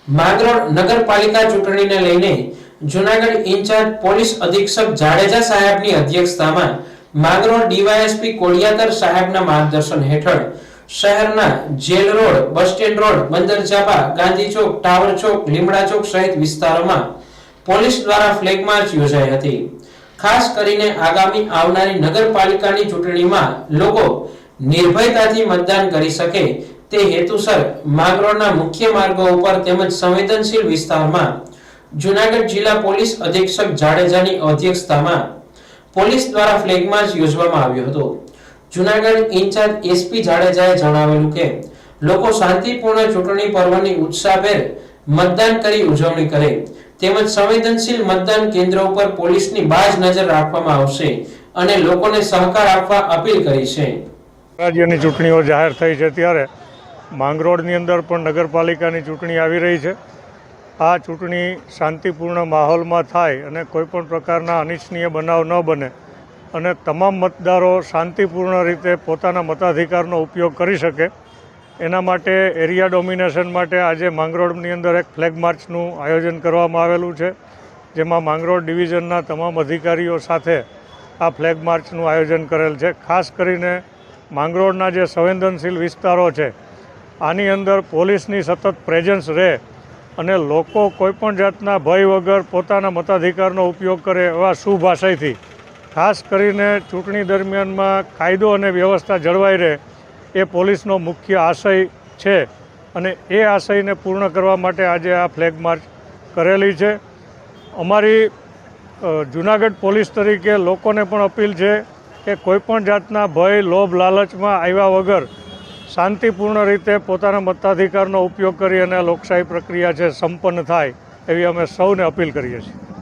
માંગરોળ નગરપાલિકા ચૂંટણીને લઈને જૂનાગઢ ઇન્ચાર્જ પોલીસ અધિક્ષક જાડેજા સાહેબની અધ્યક્ષતામાં માંગરોળ ડીવાયએસપી કોળિયાતર સાહેબના માર્ગદર્શન હેઠળ શહેરના jail road, bus stand road, બંદર ચાપા, ગાંધી ચોક, ટાવર ચોક, લીમડા ચોક સહિત વિસ્તારોમાં પોલીસ દ્વારા ફ્લેગ માર્ચ યોજાઈ હતી। ખાસ કરીને આગામી આવનારી નગરપાલિકાની ચૂંટણીમાં લોકો નિર્ભયતાથી મતદાન કરી શકે તે હેતુસર માંગરોળના મુખ્ય માર્ગો ઉપર તેમજ સંવેદનશીલ વિસ્તારમાં જૂનાગઢ જિલ્લા પોલીસ અધિક્ષક જાડેજાની અધ્યક્ષતામાં પોલીસ દ્વારા ફ્લેગ માર્ચ યોજવામાં આવ્યો હતો। જૂનાગઢ ઇન્ચાર્જ એસપી જાડેજાએ જણાવેલું કે લોકો શાંતિપૂર્ણ ચૂંટણી પર્વની ઉત્સાહભેર મતદાન કરી ઉજવણી કરે તેમજ સંવેદનશીલ મતદાન કેન્દ્ર ઉપર પોલીસની બાજ નજર રાખવામાં આવશે અને લોકોને સહકાર આપવા અપીલ કરી છે। રાજ્યની ચૂંટણીઓ જાહેર થઈ છે ત્યારે માંગરોળની અંદર પણ નગરપાલિકાની ચૂંટણી આવી રહી છે। આ ચૂંટણી શાંતિપૂર્ણ માહોલમાં થાય અને કોઈપણ પ્રકારના અનિચ્છનીય બનાવ ન બને અને તમામ મતદારો શાંતિપૂર્ણ રીતે પોતાના મતાધિકારનો ઉપયોગ કરી શકે એના માટે એરિયા ડોમિનેશન માટે આજે માંગરોળની અંદર એક ફ્લેગ માર્ચનું આયોજન કરવામાં આવેલું છે, જેમાં માંગરોળ ડિવિઝનના તમામ અધિકારીઓ સાથે આ ફ્લેગ માર્ચનું આયોજન કરેલ છે। ખાસ કરીને માંગરોળના જે સંવેદનશીલ વિસ્તારો છે આની અંદર પોલીસની સતત પ્રેઝન્સ રહે અને લોકો કોઈપણ જાતના ભય વગર પોતાના મતાધિકારનો ઉપયોગ કરે એવા શુભ આશયથી ખાસ કરીને ચૂંટણી દરમિયાનમાં કાયદો અને વ્યવસ્થા જળવાઈ રહે એ પોલીસનો મુખ્ય આશય છે અને એ આશયને પૂર્ણ કરવા માટે આજે આ ફ્લેગ માર્ચ કરેલી છે। અમારી જૂનાગઢ પોલીસ તરીકે લોકોને પણ અપીલ છે કે કોઈપણ જાતના ભય, લોભ, લાલચમાં આવ્યા વગર શાંતિપૂર્ણ રીતે પોતાના મતાધિકારનો ઉપયોગ કરી અને લોકશાહી પ્રક્રિયા છે સંપન્ન થાય એવી અમે સૌને અપીલ કરીએ છીએ।